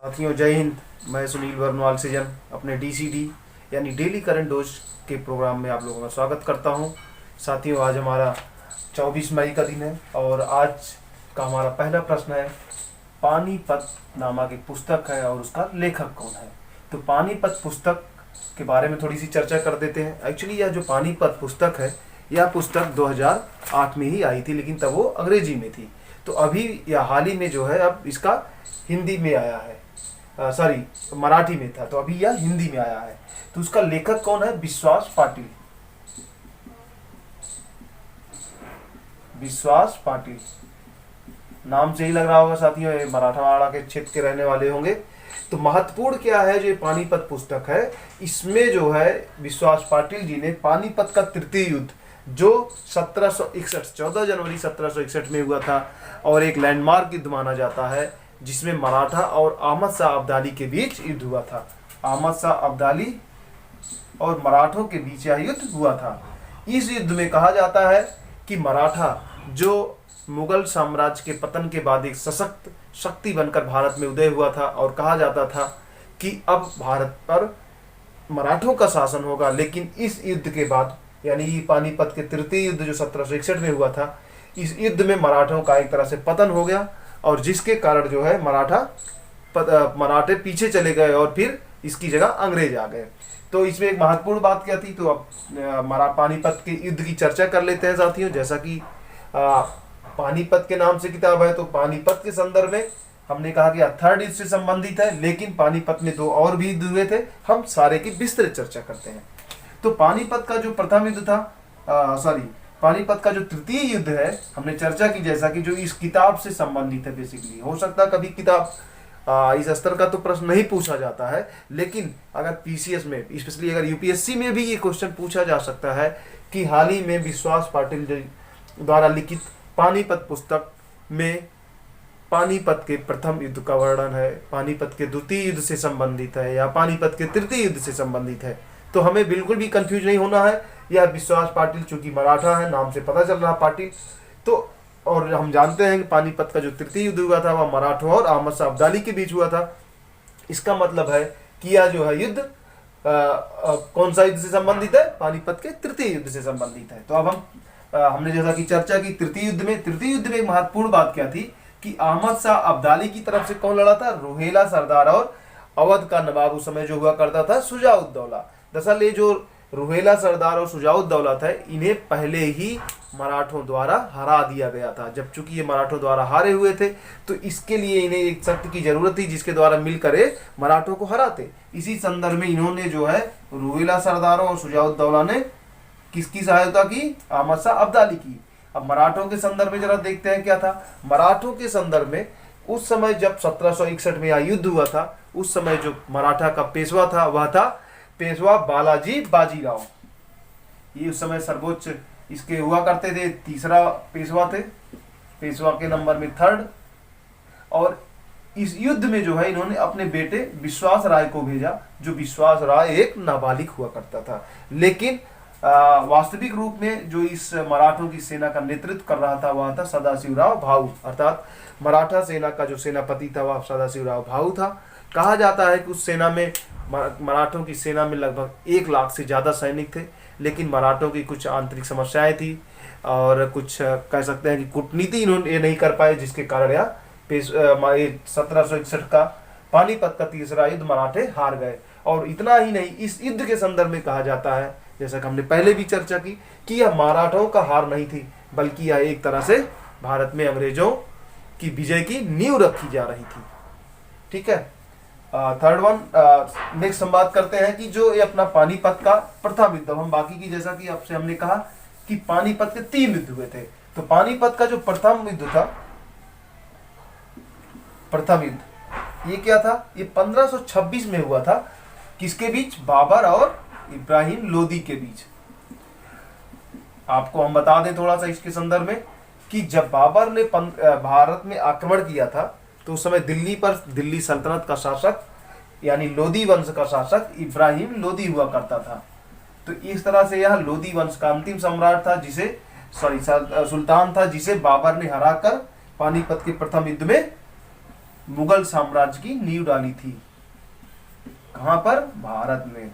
साथियों जय हिंद। मैं सुनील वर्नवाल सीजन अपने डीसीडी यानी डेली करंट डोज के प्रोग्राम में आप लोगों का स्वागत करता हूं। साथियों आज हमारा 24 मई का दिन है और आज का हमारा पहला प्रश्न है, पानीपत नामक एक पुस्तक है और उसका लेखक कौन है। तो पानीपत पुस्तक के बारे में थोड़ी सी चर्चा कर देते हैं। एक्चुअली यह जो पानीपत पुस्तक है, यह पुस्तक 2008 में ही आई थी, लेकिन तब वो अंग्रेजी में थी। तो अभी यह हाल ही में जो है अब इसका हिंदी में आया है, सॉरी मराठी में था, तो अभी यह हिंदी में आया है। तो उसका लेखक कौन है? विश्वास पाटिल। विश्वास पाटिल नाम से ही लग रहा होगा साथियों, ये मराठवाड़ा के क्षेत्र के रहने वाले होंगे। तो महत्वपूर्ण क्या है जो पानीपत पुस्तक है, इसमें जो है विश्वास पाटिल जी ने पानीपत का तृतीय युद्ध जो 1761 14 जनवरी 1761 में हुआ था और एक लैंडमार्क युद्ध माना जाता है, जिसमें मराठा और अहमद शाह अब्दाली के बीच युद्ध हुआ था। अहमद शाह अब्दाली और मराठों के बीच यह युद्ध हुआ था। इस युद्ध में कहा जाता है कि मराठा जो मुगल साम्राज्य के पतन के बाद एक सशक्त शक्ति बनकर भारत में उदय हुआ था और कहा जाता था कि अब भारत पर मराठों का शासन होगा। लेकिन इस युद्ध के बाद यानी पानीपत के तृतीय युद्ध जो 1761 में हुआ था, इस युद्ध में मराठों का एक तरह से पतन हो गया और जिसके कारण जो है मराठे पीछे चले गए और फिर इसकी जगह अंग्रेज आ गए। तो इसमें एक महत्वपूर्ण बात क्या थी, तो अब पानीपत के युद्ध की चर्चा कर लेते हैं साथियों। जैसा कि पानीपत के नाम से किताब है, तो पानीपत के संदर्भ में हमने कहा कि थर्ड युद्ध से संबंधित है, लेकिन पानीपत में दो और भी युद्ध हुए थे, हम सारे की विस्तृत चर्चा करते हैं। तो पानीपत का जो प्रथम युद्ध था, पानीपत का जो तृतीय युद्ध है, हमने चर्चा की जैसा कि जो इस किताब से संबंधित है। बेसिकली हो सकता है कभी किताब इस स्तर का तो प्रश्न नहीं पूछा जाता है, लेकिन अगर पीसीएस में, स्पेशली अगर यूपीएससी में भी ये क्वेश्चन पूछा जा सकता है कि हाल ही में विश्वास पाटिल द्वारा लिखित पानीपत पुस्तक में पानीपत के प्रथम युद्ध का वर्णन है, पानीपत के द्वितीय युद्ध से संबंधित है या पानीपत के तृतीय युद्ध से संबंधित है। तो हमें बिल्कुल भी कंफ्यूज नहीं होना है। यह विश्वास पाटिल चूंकि मराठा है, नाम से पता चल रहा पाटिल, तो और हम जानते हैं कि पानीपत का जो तृतीय युद्ध हुआ था वह मराठों और अहमद शाह अब्दाली के बीच हुआ था। इसका मतलब है कि यह जो है युद्ध कौन सा युद्ध से संबंधित है? पानीपत के तृतीय युद्ध से संबंधित है। तो अब हमने जैसा कि चर्चा की तृतीय युद्ध में एक महत्वपूर्ण बात क्या थी कि अहमद शाह अब्दाली की तरफ से कौन लड़ा था? रोहेला सरदार और अवध का नवाब उस समय जो हुआ करता था शुजाउद्दौला। दरअसल ये जो रुहेला सरदार और शुजाउद्दौला था, इन्हें पहले ही मराठों द्वारा हरा दिया गया था। जब चूंकि ये मराठों द्वारा हारे हुए थे, तो इसके लिए इन्हें एक शक्ति की जरूरत थी जिसके द्वारा मिलकर मराठों को हराते। इसी संदर्भ में इन्होंने जो है रुहेला सरदारों और शुजाउद्दौला ने किसकी सहायता की? अहमद शाह अब्दाली की। अब मराठों के संदर्भ में जरा देखते हैं क्या था। मराठों के संदर्भ में उस समय जब 1761 में यह युद्ध हुआ था, उस समय जो मराठा का पेशवा था वह था पेशवा बालाजी बाजीराव। ये उस समय सर्वोच्च इसके हुआ करते थे, तीसरा पेशवा थे, पेशवा के नंबर में थर्ड। और इस युद्ध में जो है इन्होंने अपने बेटे विश्वास राय को भेजा, जो विश्वास राय एक नाबालिग हुआ करता था। लेकिन वास्तविक रूप में जो इस मराठों की सेना का नेतृत्व कर रहा था वह था सदाशिवराव भाऊ, अर्थात मराठा सेना का जो सेनापति था वह सदाशिवराव भाऊ था। कहा जाता है कि उस सेना में मराठों की सेना में लगभग 1 लाख से ज़्यादा सैनिक थे, लेकिन मराठों की कुछ आंतरिक समस्याएं थी और कुछ कह सकते हैं कि कूटनीति इन्होंने ये नहीं कर पाए, जिसके कारण यह 1761 का पानीपत का तीसरा युद्ध मराठे हार गए। और इतना ही नहीं, इस युद्ध के संदर्भ में कहा जाता है, जैसा कि हमने पहले भी चर्चा की, कि यह मराठों का हार नहीं थी, बल्कि यह एक तरह से भारत में अंग्रेजों की विजय की नींव रखी जा रही थी। ठीक है। थर्ड वन, नेक्स्ट हम बात करते हैं कि जो ये अपना पानीपत का प्रथम युद्ध, हम बाकी की जैसा कि आपसे हमने कहा कि पानीपत के 3 युद्ध हुए थे, तो पानीपत का जो प्रथम युद्ध था, प्रथम युद्ध ये क्या था? ये 1526 में हुआ था। किसके बीच? बाबर और इब्राहिम लोदी के बीच। आपको हम बता दें थोड़ा सा इसके संदर्भ में कि जब बाबर ने भारत में आक्रमण किया था, तो उस समय दिल्ली सल्तनत का शासक यानी लोदी वंश का शासक इब्राहिम लोदी हुआ करता था। तो इस तरह से यह लोदी वंश का अंतिम सम्राट था, सुल्तान था, जिसे बाबर ने हराकर पानीपत के प्रथम युद्ध में मुगल साम्राज्य की नींव डाली थी। कहां पर? भारत में।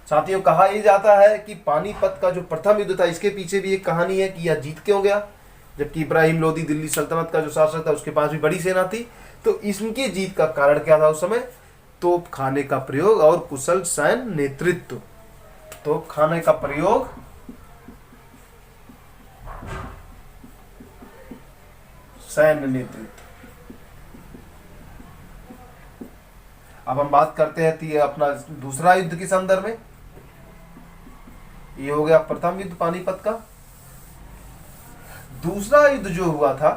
साथियों, कहा यह जाता है कि पानीपत का जो प्रथम युद्ध था, इसके पीछे भी एक कहानी है कि यह जीत क्यों गया, जबकि इब्राहिम लोदी दिल्ली सल्तनत का जो शासक था उसके पास भी बड़ी सेना थी। तो इसकी जीत का कारण क्या था उस समय? तोप खाने का प्रयोग और कुशल सैन्य नेतृत्व। तोप खाने का प्रयोग, सैन्य नेतृत्व। अब हम बात करते हैं अपना दूसरा युद्ध के संदर्भ में। ये हो गया प्रथम युद्ध पानीपत का। दूसरा युद्ध जो हुआ था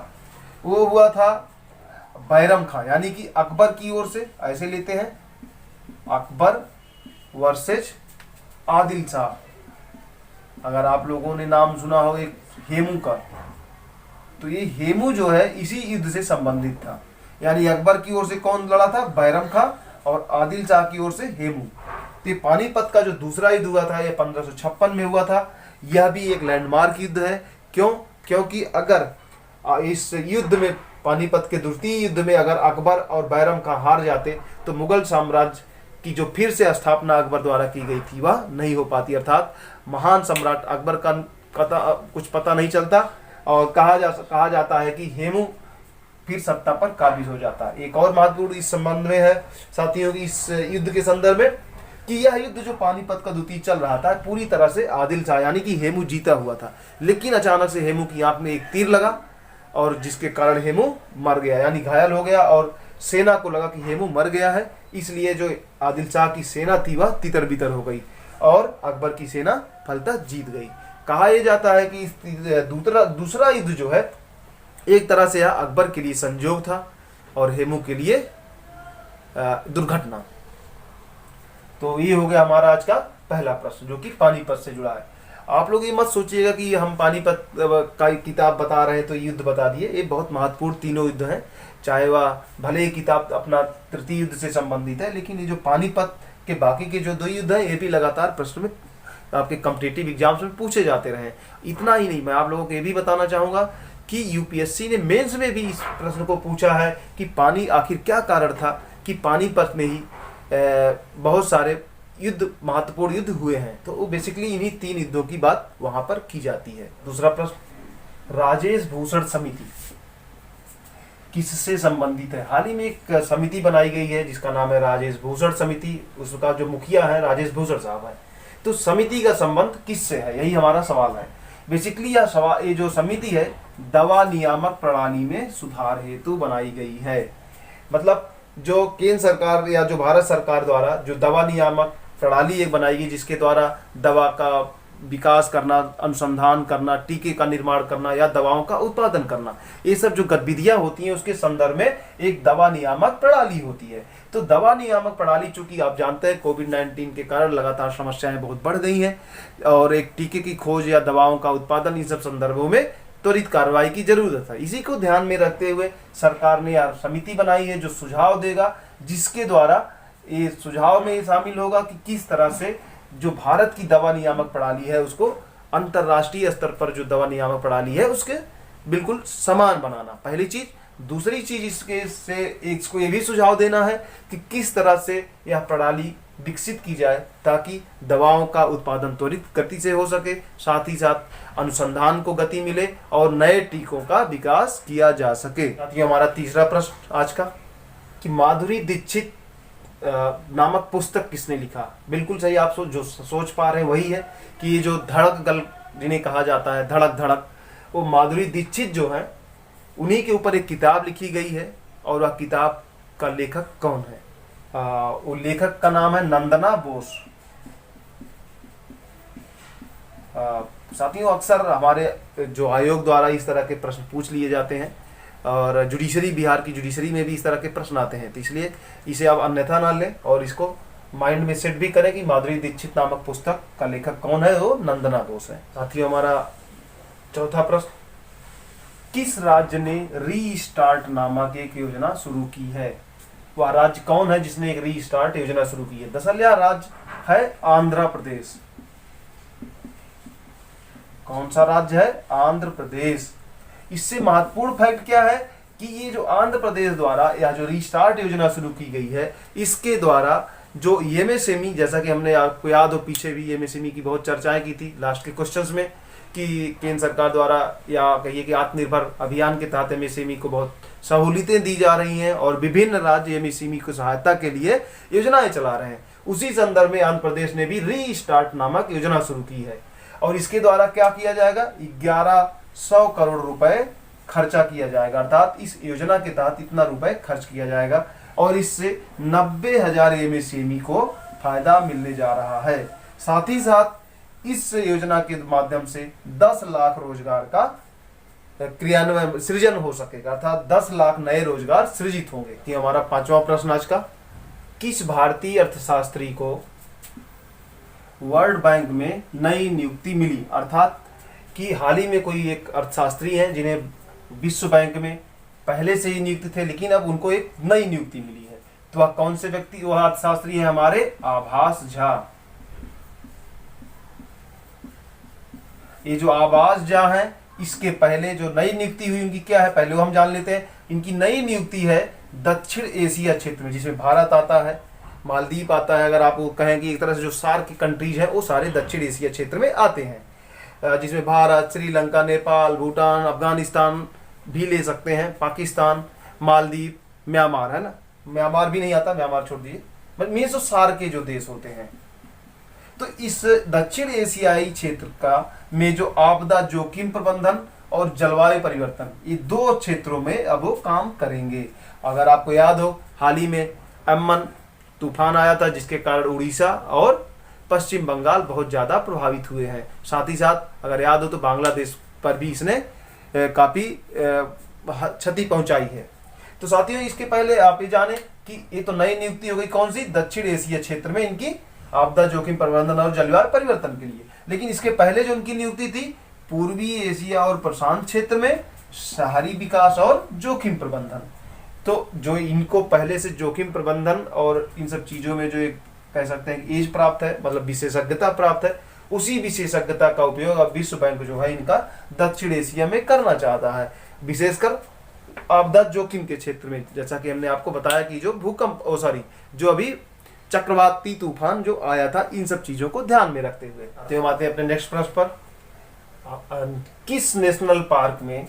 वो हुआ था बैरम खां यानी कि अकबर की ओर से। ऐसे लेते हैं, अकबर वर्सेस आदिल शाह। अगर आप लोगों ने नाम सुना हो एक हेमू का, तो ये हेमू जो है इसी युद्ध से संबंधित था। यानी अकबर की ओर से कौन लड़ा था? बैरम खां। और आदिल शाह की ओर से हेमू। तो ये पानीपत का जो दूसरा युद्ध हुआ था, ये 1556 में हुआ था। यह भी एक लैंडमार्क युद्ध है। क्यों? क्योंकि अगर इस युद्ध में, पानीपत के द्वितीय युद्ध में, अगर अकबर और बैरम खां हार जाते तो मुगल साम्राज्य की जो फिर से स्थापना अकबर द्वारा की गई थी वह नहीं हो पाती। अर्थात महान सम्राट अकबर का कुछ पता नहीं चलता। और कहा जाता है कि हेमू फिर सत्ता पर काबिज हो जाता है। एक और महत्वपूर्ण इस संबंध में है साथियों की, इस युद्ध के संदर्भ में, कि यह युद्ध जो पानीपत का द्वितीय चल रहा था पूरी तरह से आदिल शाह यानी कि हेमू जीता हुआ था। लेकिन अचानक से हेमू की आंख में एक तीर लगा और जिसके कारण हेमू मर गया, यानी घायल हो गया। और सेना को लगा कि हेमू मर गया है, इसलिए जो आदिल शाह की सेना थी वह तितर बितर हो गई और अकबर की सेना फलतः जीत गई। कहा यह जाता है कि दूसरा युद्ध जो है एक तरह से यह अकबर के लिए संयोग था और हेमू के लिए दुर्घटना। तो ये हो गया हमारा आज का पहला प्रश्न जो कि पानीपत से जुड़ा है। आप लोग ये मत सोचिएगा कि हम पानीपत का किताब बता रहे हैं तो युद्ध बता दिए। ये बहुत महत्वपूर्ण तीनों युद्ध हैं, चाहे वह भले ही किताब अपना तृतीय युद्ध से संबंधित है, लेकिन ये जो पानीपत के बाकी के जो दो युद्ध हैं ये भी लगातार प्रश्न में आपके कॉम्पिटिटिव एग्जाम्स में पूछे जाते रहे। इतना ही नहीं, मैं आप लोगों को ये भी बताना चाहूँगा कि यूपीएससी ने मेंस में भी इस प्रश्न को पूछा है कि पानी आखिर क्या कारण था कि पानीपत में ही बहुत सारे युद्ध, महत्वपूर्ण युद्ध हुए हैं। तो वो बेसिकली इन्हीं तीन युद्धों की बात वहां पर की जाती है। दूसरा प्रश्न, राजेश भूषण समिति किससे संबंधित है? हाल ही में एक समिति बनाई गई है जिसका नाम है राजेश भूषण समिति। उसका जो मुखिया है राजेश भूषण साहब है। तो समिति का संबंध किससे है, यही हमारा सवाल है। बेसिकली ये जो समिति है दवा नियामक प्रणाली में सुधार हेतु बनाई गई है। मतलब जो केंद्र सरकार या जो भारत सरकार द्वारा जो दवा नियामक प्रणाली एक बनाई गई, जिसके द्वारा दवा का विकास करना, अनुसंधान करना, टीके का निर्माण करना या दवाओं का उत्पादन करना, ये सब जो गतिविधियां होती हैं उसके संदर्भ में एक दवा नियामक प्रणाली होती है। तो दवा नियामक प्रणाली, चूंकि आप जानते हैं कोविड-19 के कारण लगातार समस्याएं बहुत बढ़ गई हैं और एक टीके की खोज या दवाओं का उत्पादन, इन सब संदर्भों में त्वरित कार्रवाई की जरूरत है। इसी को ध्यान में रखते हुए सरकार ने यार समिति बनाई है जो सुझाव देगा, जिसके द्वारा ये सुझाव में शामिल होगा कि किस तरह से जो भारत की दवा नियामक प्रणाली है उसको अंतर्राष्ट्रीय स्तर पर जो दवा नियामक प्रणाली है उसके बिल्कुल समान बनाना, पहली चीज। दूसरी चीज इसको ये भी सुझाव देना है कि किस तरह से यह प्रणाली विकसित की जाए ताकि दवाओं का उत्पादन त्वरित गति से हो सके, साथ ही साथ अनुसंधान को गति मिले और नए टीकों का विकास किया जा सके। साथियों, हमारा तीसरा प्रश्न आज का कि माधुरी दीक्षित नामक पुस्तक किसने लिखा? बिल्कुल सही, आप जो सोच पा रहे हैं वही है कि ये जो धड़क गल जिन्हें कहा जाता है, धड़क धड़क, वो माधुरी दीक्षित जो है उन्हीं के ऊपर एक किताब लिखी गई है। और वह किताब का लेखक कौन है? वो लेखक का नाम है नंदना बोस। साथियों, अक्सर हमारे जो आयोग द्वारा इस तरह के प्रश्न पूछ लिए जाते हैं और जुडिशरी, बिहार की जुडिशरी में भी इस तरह के प्रश्न आते हैं, तो इसलिए इसे आप अन्यथा ना लें और इसको माइंड में सेट भी करें कि माधुरी दीक्षित नामक पुस्तक का लेखक कौन है, वो नंदना बोस है। साथियों, हमारा चौथा प्रश्न, किस राज्य ने रीस्टार्ट नामक एक योजना शुरू की है? वह राज्य कौन है जिसने एक रीस्टार्ट योजना शुरू की है? दरअसल यह राज्य है आंध्र प्रदेश। कौन सा राज्य है? आंध्र प्रदेश। इससे महत्वपूर्ण फैक्ट क्या है कि ये जो आंध्र प्रदेश द्वारा या जो रीस्टार्ट योजना शुरू की गई है, इसके द्वारा जो एमएसएमई, जैसा कि हमने आपको याद हो पीछे भी एमएसएमई की बहुत चर्चाएं की थी लास्ट के क्वेश्चंस में, कि केंद्र सरकार द्वारा या कहिए कि आत्मनिर्भर अभियान के तहत एमएसएमई को बहुत सहूलियतें दी जा रही हैं और विभिन्न राज्य एमएसएमई को सहायता के लिए योजनाएं चला रहे हैं। उसी संदर्भ में आंध्र प्रदेश ने भी रीस्टार्ट नामक योजना शुरू की है और इसके द्वारा क्या किया जाएगा, 1100 करोड़ रुपए खर्चा किया जाएगा, अर्थात इस योजना के तहत इतना रुपए खर्च किया जाएगा और इससे 90,000 एमएसएमई को फायदा मिलने जा रहा है। साथ ही साथ इस योजना के माध्यम से 10 लाख रोजगार का क्रियान्वयन सृजन हो सकेगा, अर्थात 10 लाख नए रोजगार सृजित होंगे। कि हमारा 5वां प्रश्न आज का, किस भारतीय अर्थशास्त्री को वर्ल्ड बैंक में नई नियुक्ति मिली, अर्थात कि हाल ही में कोई एक अर्थशास्त्री हैं जिन्हें विश्व बैंक में पहले से ही नियुक्त थे लेकिन अब उनको एक नई नियुक्ति मिली है, तो वह कौन से व्यक्ति, वह अर्थशास्त्री है हमारे आभास झा। ये जो आभास झा है, इसके पहले जो नई नियुक्ति हुई उनकी क्या है, पहले वो हम जान लेते हैं। इनकी नई नियुक्ति है दक्षिण एशिया क्षेत्र में, जिसमें भारत आता है, मालदीव आता है, अगर आप वो कहें कि एक तरह से जो सार्क की कंट्रीज हैं वो सारे दक्षिण एशिया क्षेत्र में आते हैं, जिसमें भारत, श्रीलंका, नेपाल, भूटान, अफगानिस्तान भी ले सकते हैं, पाकिस्तान, मालदीव, म्यांमार, है ना, म्यांमार भी नहीं आता, म्यांमार छोड़ दीजिए, मतलब जो सार्क के जो देश होते हैं। तो इस दक्षिण एशियाई क्षेत्र का में जो आपदा जोखिम प्रबंधन और जलवायु परिवर्तन, ये 2 क्षेत्रों में अब वो काम करेंगे। अगर आपको याद हो, हाल ही में अम्मन तूफान आया था जिसके कारण उड़ीसा और पश्चिम बंगाल बहुत ज्यादा प्रभावित हुए हैं। साथ ही साथ अगर याद हो तो बांग्लादेश पर भी इसने काफी क्षति पहुंचाई है। तो साथियों, इसके पहले आप ये जाने कि ये तो नई नियुक्ति हो गई कौन सी, दक्षिण एशिया क्षेत्र में इनकी आपदा जोखिम प्रबंधन और जलवायु परिवर्तन के लिए। लेकिन इसके पहले जो उनकी नियुक्ति थी पूर्वी एशिया और प्रशांत क्षेत्र में शहरी विकास और जोखिम प्रबंधन। तो जो इनको पहले से जोखिम प्रबंधन और इन सब चीजों में जो एक कह सकते हैं एज प्राप्त है, मतलब विशेषज्ञता प्राप्त है, उसी विशेषज्ञता का उपयोग अब विश्व बैंक जो है इनका दक्षिण एशिया में करना चाहता है, विशेषकर आपदा जोखिम के क्षेत्र में। जैसा कि हमने आपको बताया कि जो भूकंप जो अभी चक्रवाती तूफान जो आया था, इन सब चीजों को ध्यान में रखते हुए तो हम आते हैं अपने नेक्स्ट प्रश्न पर। किस नेशनल पार्क में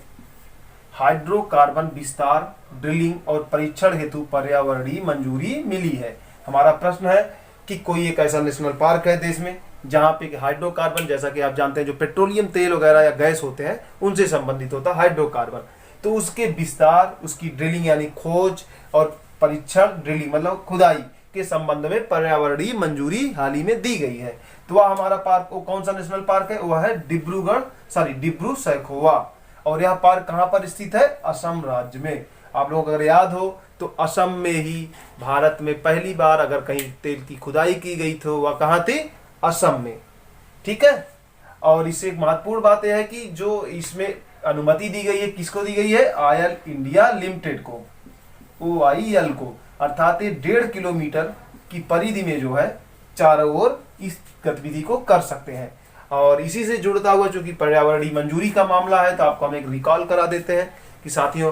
हाइड्रोकार्बन विस्तार, ड्रिलिंग और परीक्षण हेतु पर्यावरणीय मंजूरी मिली है? हमारा प्रश्न है कि कोई एक ऐसा नेशनल पार्क है देश में जहां पे हाइड्रोकार्बन, जैसा कि आप जानते हैं जो पेट्रोलियम तेल वगैरह या गैस होते हैं उनसे संबंधित होता है हाइड्रोकार्बन, तो उसके विस्तार, उसकी ड्रिलिंग यानी खोज और परीक्षण, ड्रिलिंग मतलब खुदाई के संबंध में पर्यावरणीय मंजूरी हाल ही में दी गई है। तो वह हमारा पार्क, वो कौन सा नेशनल पार्क है, वह है डिब्रू सैखोवा। और यह पार्क कहां पर स्थित है, असम राज्य में। आप लोगों को अगर याद हो तो असम में ही भारत में पहली बार अगर कहीं तेल की खुदाई की गई तो वह कहां थी, असम में। ठीक है, और इससे एक महत्वपूर्ण बात यह है कि जो इसमें अनुमति दी गई है, किसको दी गई है, ऑयल इंडिया लिमिटेड को, OIL को, अर्थात 1.5 किलोमीटर की परिधि में जो है चारों ओर इस गतिविधि को कर सकते हैं। और इसी से जुड़ता हुआ चूंकि पर्यावरणीय मंजूरी का मामला है तो आपको हम एक रिकॉल करा देते हैं कि साथियों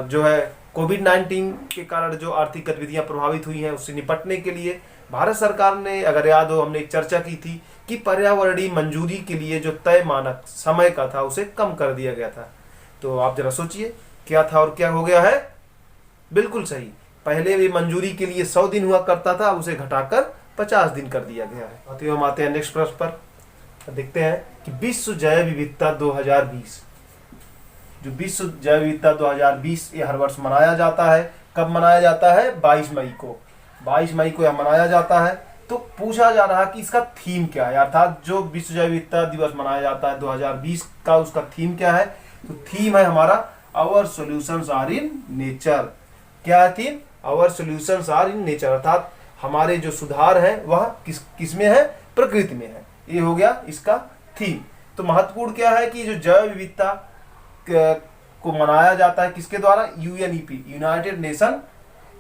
जो है कोविड-19 के कारण जो आर्थिक गतिविधियां प्रभावित हुई हैं उससे निपटने के लिए भारत सरकार ने, अगर याद हो, हमने एक चर्चा की थी कि पर्यावरणीय मंजूरी के लिए जो तय मानक समय का था उसे कम कर दिया गया था। तो आप जरा सोचिए क्या था और क्या हो गया है। बिल्कुल सही, पहले भी मंजूरी के लिए 100 दिन हुआ करता था, उसे घटाकर 50 दिन कर दिया गया है। तो हम आते हैं नेक्स्ट प्रश्न पर, देखते हैं कि विश्व जैव विविधता 2020, जो विश्व जैव विविधता 2020 ये हर वर्ष मनाया जाता है। कब मनाया जाता है, 22 मई को। 22 मई को यह मनाया जाता है। तो पूछा जा रहा है कि इसका थीम क्या है, अर्थात जो विश्व जैव विविधता दिवस मनाया जाता है 2020 का, उसका थीम क्या है। तो थीम है हमारा our solutions are in nature. क्या है theme, our solutions are in nature, अर्थात हमारे जो सुधार है वह किस में है, प्रकृति में है। ये हो गया इसका थीम। तो महत्वपूर्ण क्या है कि जो जैव विविधता को मनाया जाता है किसके द्वारा, UNEP, United Nation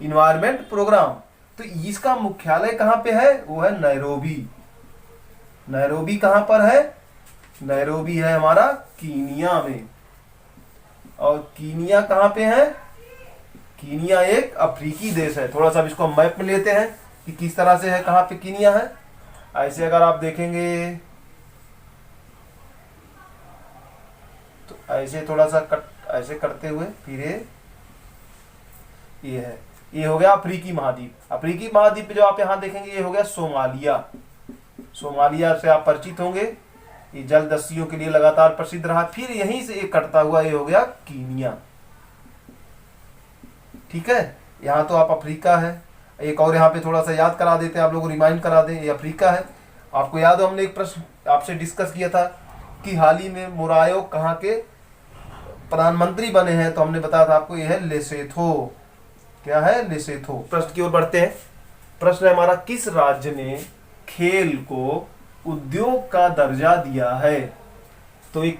Environment Programme. तो इसका मुख्यालय कहां पे है, वो है नैरोबी। नैरोबी कहां पर है, नैरोबी है हमारा कीनिया में। और कीनिया कहाँ पे है? कीनिया एक अफ्रीकी देश है। थोड़ा सा इसको हम मैप में लेते हैं कि किस तरह से है, कहाँ पे कीनिया है। ऐसे अगर आप देखेंगे तो ऐसे थोड़ा सा ऐसे करते हुए फिर ये है, ये हो गया अफ्रीकी महाद्वीप। अफ्रीकी महाद्वीप पे जो आप यहाँ देखेंगे ये हो गया सोमालिया। सोमालिया से आप परिचित होंगे, ये जलदस्युओं के लिए लगातार प्रसिद्ध रहा। फिर यहीं से एक कटता हुआ ये हो गया कीनिया। ठीक है, यहाँ तो आप अफ्रीका है। एक और यहाँ पे थोड़ा सा याद करा देते हैं, आप लोगों को रिमाइंड करा दें, ये अफ्रीका है। आपको याद हो हमने एक प्रश्न आपसे डिस्कस किया था कि हाल ही में मोरायो कहाँ के प्रधानमंत्री बने हैं, तो हमने बताया था आपको ये है लेसेथो। क्या है? लेसेथो। प्रश्न की ओर बढ़ते हैं। प्रश्न है हमारा, किस राज्य ने खेल को उद्योग का दर्जा दिया है? तो एक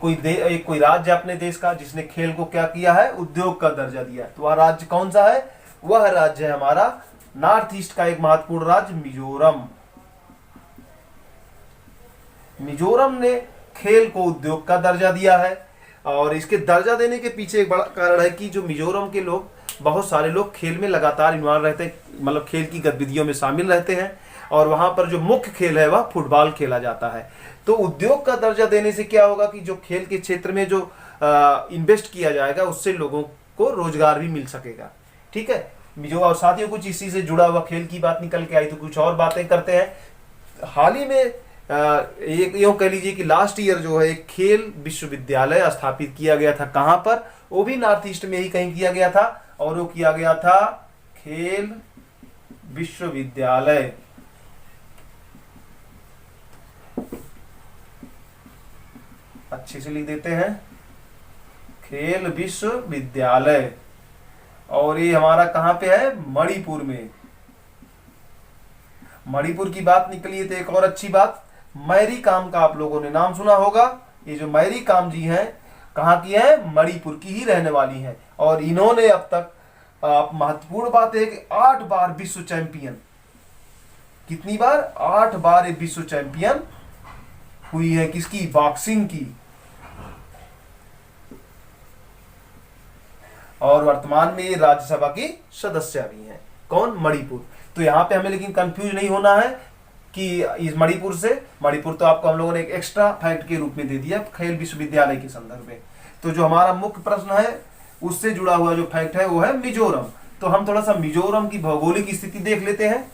कोई राज्य अपने देश का जिसने खेल को क्या किया है? उद्योग का दर्जा दिया है। तो वह राज्य कौन सा है? वह राज्य है हमारा नॉर्थ ईस्ट का एक महत्वपूर्ण राज्य मिजोरम। मिजोरम ने खेल को उद्योग का दर्जा दिया है। और इसके दर्जा देने के पीछे एक बड़ा कारण है कि जो मिजोरम के लोग, बहुत सारे लोग खेल में लगातार इन्वॉल्व रहते हैं, मतलब खेल की गतिविधियों में शामिल रहते हैं। और वहां पर जो मुख्य खेल है वह फुटबॉल खेला जाता है। तो उद्योग का दर्जा देने से क्या होगा कि जो खेल के क्षेत्र में जो इन्वेस्ट किया जाएगा उससे लोगों को रोजगार भी मिल सकेगा। ठीक है मिजो, और साथियों कुछ इसी से जुड़ा हुआ खेल की बात निकल के आई, तो कुछ और बातें करते हैं। हाल ही में एक यूँ कह लीजिए कि लास्ट ईयर जो है एक खेल विश्वविद्यालय स्थापित किया गया था। कहाँ पर? वो भी नॉर्थ ईस्ट में ही कहीं किया गया था, और वो किया गया था खेल विश्वविद्यालय। अच्छे से लिख देते हैं, खेल विश्वविद्यालय। और ये हमारा कहाँ पे है? मणिपुर में। मणिपुर की बात निकली है तो एक और अच्छी बात, मैरी काम का आप लोगों ने नाम सुना होगा। ये जो मैरी काम जी हैं, कहाँ की है? मणिपुर की ही रहने वाली हैं। और इन्होंने अब तक महत्वपूर्ण बात है कि 8 बार विश्व चैंपियन। कितनी बार? 8 बार ये विश्व चैंपियन हुई है। किसकी? बॉक्सिंग की। और वर्तमान में ये राज्यसभा की सदस्य भी हैं। कौन? मणिपुर। तो यहाँ पे हमें लेकिन कंफ्यूज नहीं होना है कि इस मणिपुर तो आपको हम लोगों ने एक एक्स्ट्रा फैक्ट के रूप में दे दिया खेल विश्वविद्यालय के संदर्भ में। तो जो हमारा मुख्य प्रश्न है उससे जुड़ा हुआ जो फैक्ट है वो है मिजोरम। तो हम थोड़ा सा मिजोरम की भौगोलिक स्थिति देख लेते हैं।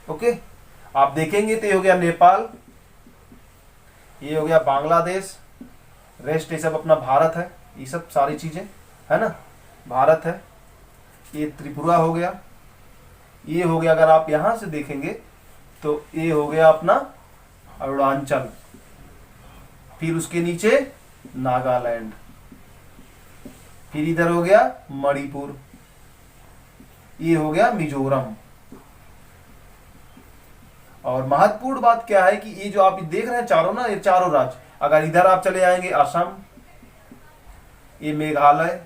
ओके, आप देखेंगे तो ये हो गया नेपाल, ये हो गया बांग्लादेश, रेस्ट ये सब अपना भारत है। ये सब सारी चीजें है ना, भारत है। ये त्रिपुरा हो गया, ये हो गया अगर आप यहां से देखेंगे तो ये हो गया अपना अरुणाचल, फिर उसके नीचे नागालैंड, फिर इधर हो गया मणिपुर, ये हो गया मिजोरम। और महत्वपूर्ण बात क्या है कि ये जो आप देख रहे हैं चारों ना, ये चारों राज्य, अगर इधर आप चले आएंगे असम, ये मेघालय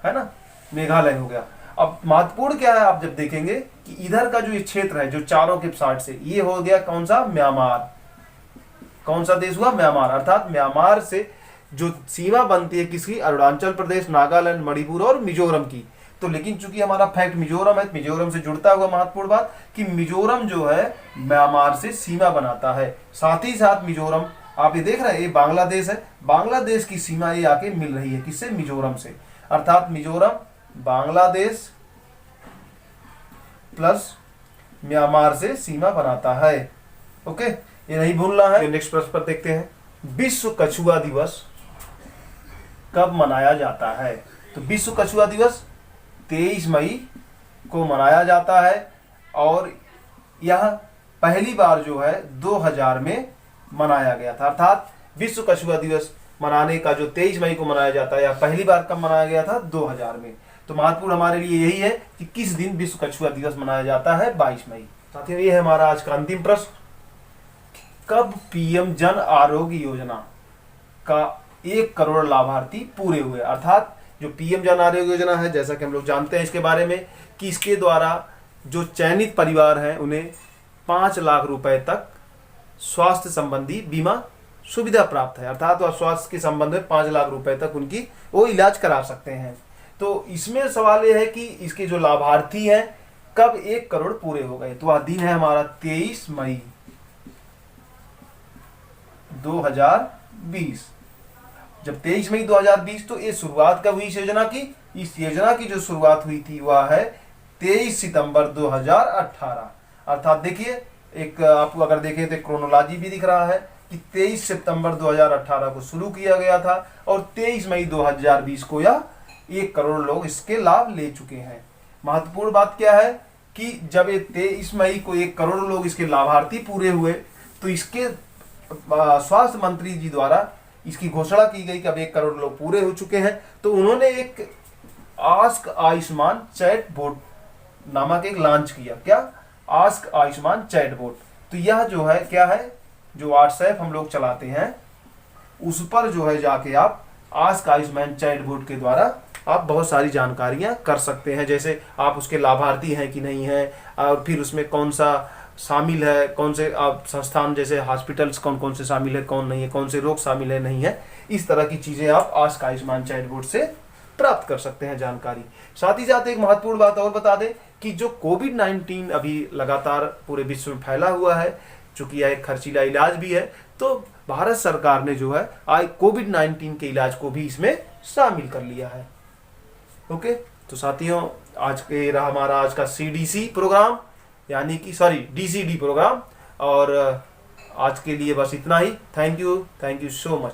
है ना, मेघालय हो गया। अब महत्वपूर्ण क्या है, आप जब देखेंगे कि इधर का जो ये क्षेत्र है जो चारों के साइड से, ये हो गया कौन सा? म्यांमार। कौन सा देश हुआ? म्यांमार। अर्थात म्यांमार से जो सीमा बनती है किसकी? अरुणाचल प्रदेश, नागालैंड, मणिपुर और मिजोरम की। तो लेकिन चूंकि हमारा फैक्ट मिजोरम है, मिजोरम से जुड़ता हुआ महत्वपूर्ण बात कि मिजोरम जो है म्यांमार से सीमा बनाता है। साथ ही साथ मिजोरम, आप ये देख रहे हैं, ये बांग्लादेश है, बांग्लादेश की सीमा ये आके मिल रही है किससे? मिजोरम से। अर्थात मिजोरम बांग्लादेश प्लस म्यांमार से सीमा बनाता है। ओके, ये नहीं भूलना है। नेक्स्ट प्रश्न पर देखते हैं, विश्व कछुआ दिवस कब मनाया जाता है? तो विश्व कछुआ दिवस 23 मई को मनाया जाता है, और यह पहली बार जो है 2000 में मनाया गया था। अर्थात विश्व कछुआ दिवस मनाने का जो 23 मई को मनाया जाता है, या पहली बार कब मनाया गया था? 2000 में। तो महत्वपूर्ण हमारे लिए यही है कि किस दिन विश्व कछुआ दिवस मनाया जाता है? 22 मई। साथियों, ये है हमारा आज का अंतिम प्रश्न, कब पीएम जन आरोग्य योजना का 1 करोड़ लाभार्थी पूरे हुए? अर्थात जो पीएम जन आरोग्य योजना है, जैसा कि हम लोग जानते हैं इसके बारे में, कि इसके द्वारा जो चयनित परिवार हैं उन्हें 5 लाख रुपए तक स्वास्थ्य संबंधी बीमा सुविधा प्राप्त है, अर्थात वह स्वास्थ्य के संबंध में 5 लाख रुपए तक उनकी वो इलाज करा सकते हैं। तो इसमें सवाल ये है कि इसके जो लाभार्थी हैं कब 1 करोड़ पूरे हो गए। तो वह दिन है हमारा 23 मई 2020। जब 23 मई 2020, तो ये शुरुआत कब हुई इस योजना की? इस योजना की जो शुरुआत हुई थी वह है 23 सितंबर 2018। अर्थात देखिए, एक आपको अगर देखें तो क्रोनोलॉजी भी दिख रहा है कि 23 सितंबर 2018 को शुरू किया गया था और 23 मई 2020 को यह 1 करोड़ लोग इसके लाभ ले चुके हैं। महत्वपूर्ण बात क्या है कि जब ये 23 मई को 1 करोड़ लोग इसके लाभार्थी पूरे हुए, तो इसके स्वास्थ्य मंत्री जी द्वारा इसकी घोषणा की गई कि अब 1 करोड़ लोग पूरे हो चुके हैं। तो उन्होंने एक आस्क आयुष्मान चैटबॉट नामक एक लॉन्च किया। क्या? Ask Ayushman chatbot. तो यह जो है क्या है, जो व्हाट्सएप हम लोग चलाते हैं उस पर जो है जाके आप आस्क आयुष्मान चैटबॉट के द्वारा आप बहुत सारी जानकारियां कर सकते हैं, जैसे आप उसके लाभार्थी हैं कि नहीं हैं, और फिर उसमें कौन सा शामिल है, कौन से आप संस्थान जैसे हॉस्पिटल्स कौन कौन से शामिल है, कौन नहीं है, कौन से रोग शामिल है नहीं है, इस तरह की चीज़ें आप आस्क आयुष्मान चैटबॉट से प्राप्त कर सकते हैं जानकारी। साथ ही साथ एक महत्वपूर्ण बात और बता दें कि जो कोविड-19 अभी लगातार पूरे विश्व में फैला हुआ है, चूंकि यह एक खर्चीला इलाज भी है, तो भारत सरकार ने जो है कोविड-19 के इलाज को भी इसमें शामिल कर लिया है। ओके, तो साथियों, आज के रहा हमारा आज का CDC प्रोग्राम, यानी कि DCD प्रोग्राम, और आज के लिए बस इतना ही। Thank you so much.